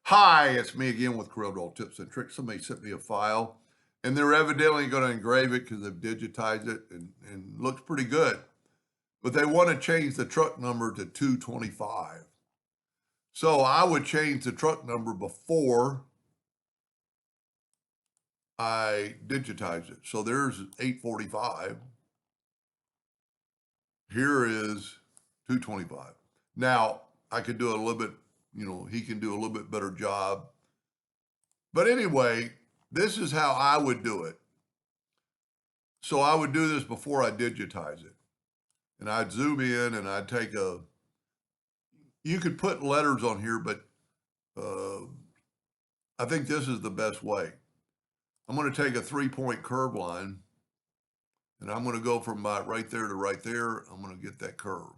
Hi, it's me again with Corel Tips and Tricks. Somebody sent me a file, and they're evidently going to engrave it because they've digitized it and looks pretty good. But they want to change the truck number to 225. So I would change the truck number before I digitize it. So there's 845. Here is 225. Now, I could do a little bit, he can do a little bit better job. But anyway, this is how I would do it. So I would do this before I digitize it. And I'd zoom in and I'd take you could put letters on here, but uh, I think this is the best way. I'm going to take a 3-point curve line and I'm going to go from right there to right there. I'm going to get that curve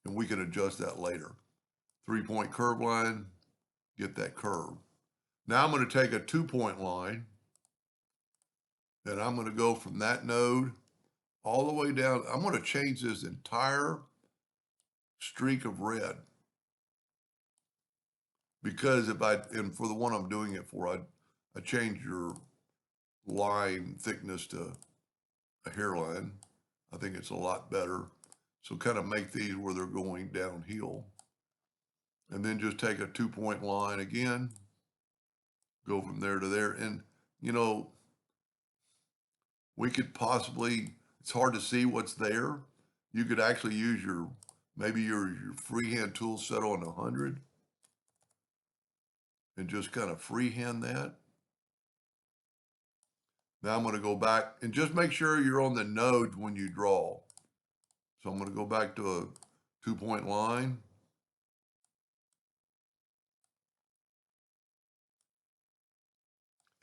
and we can adjust that later. 3-point curve line, get that curve. Now I'm going to take a 2-point line and I'm going to go from that node all the way down. I'm going to change this entire streak of red because and for the one I'm doing it for, I change your line thickness to a hairline. I think it's a lot better. So kind of make these where they're going downhill. And then just take a 2-point line again, go from there to there. And, we could possibly, it's hard to see what's there. You could actually use maybe your freehand tool set on 100 and just kind of freehand that. Now I'm going to go back and just make sure you're on the nodes when you draw. So I'm going to go back to a 2-point line.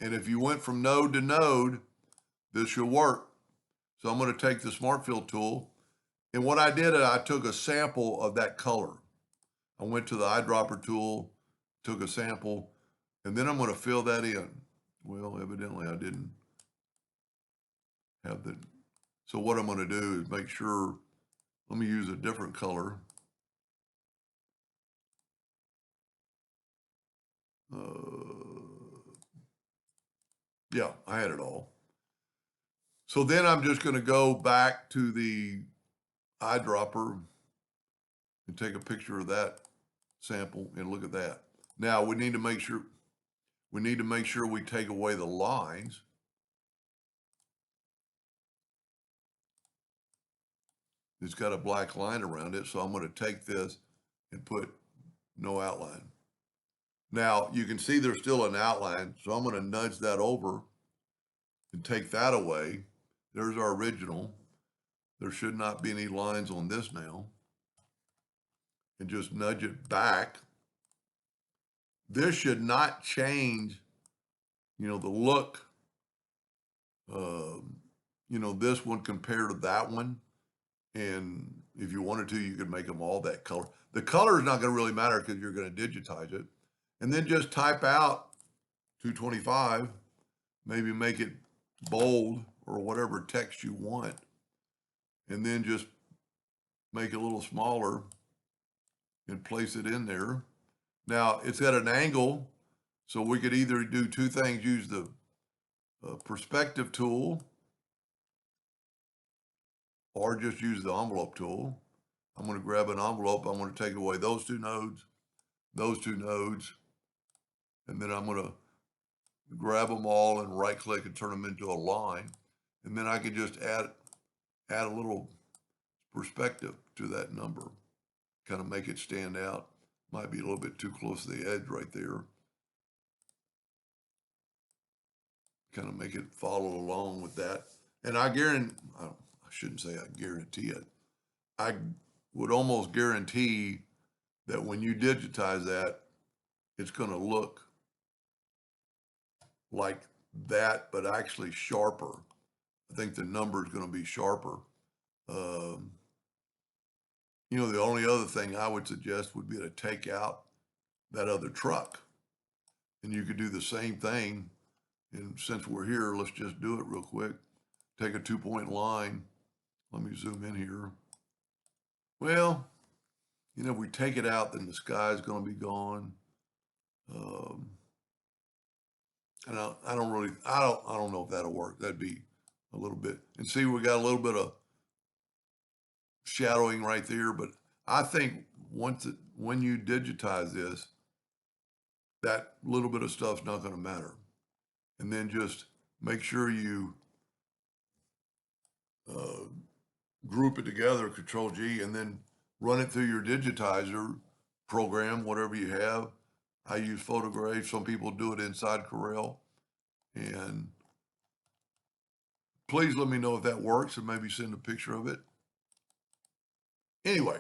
And if you went from node to node, this should work. So I'm going to take the Smart Fill tool. And what I did, I took a sample of that color. I went to the eyedropper tool, took a sample, and then I'm going to fill that in. Well, evidently I didn't have the, so what I'm going to do is make sure, let me use a different color. Yeah, I had it all. So then I'm just going to go back to the eyedropper and take a picture of that sample and look at that. Now we need to make sure we take away the lines. It's got a black line around it, so I'm going to take this and put no outline. Now you can see there's still an outline, so I'm going to nudge that over and take that away. There's our original. There should not be any lines on this now. And just nudge it back. This should not change, the look, this one compared to that one. And if you wanted to, you could make them all that color. The color is not going to really matter because you're going to digitize it. And then just type out 225, maybe make it bold or whatever text you want. And then just make it a little smaller and place it in there. Now it's at an angle, so we could either do two things, use the perspective tool or just use the envelope tool. I'm going to grab an envelope. I'm going to take away those two nodes, and then I'm going to grab them all and right click and turn them into a line. And then I could just add a little perspective to that number, kind of make it stand out. Might be a little bit too close to the edge right there. Kind of make it follow along with that. And I shouldn't say I guarantee it. I would almost guarantee that when you digitize that, it's going to look like that, but actually sharper. I think the number is going to be sharper. The only other thing I would suggest would be to take out that other truck. And you could do the same thing. And since we're here, let's just do it real quick. Take a 2-point line. Let me zoom in here. Well, if we take it out, then the sky is going to be gone. Um, and I don't know if that'll work. That'd be a little bit, and see, we got a little bit of shadowing right there, but I think when you digitize this, that little bit of stuff's not going to matter. And then just make sure you uh, group it together, Control G, and then run it through your digitizer program, whatever you have. I use Photograph. Some people do it inside Corel. And please let me know if that works and maybe send a picture of it. Anyway,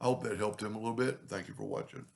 I hope that helped him a little bit. Thank you for watching.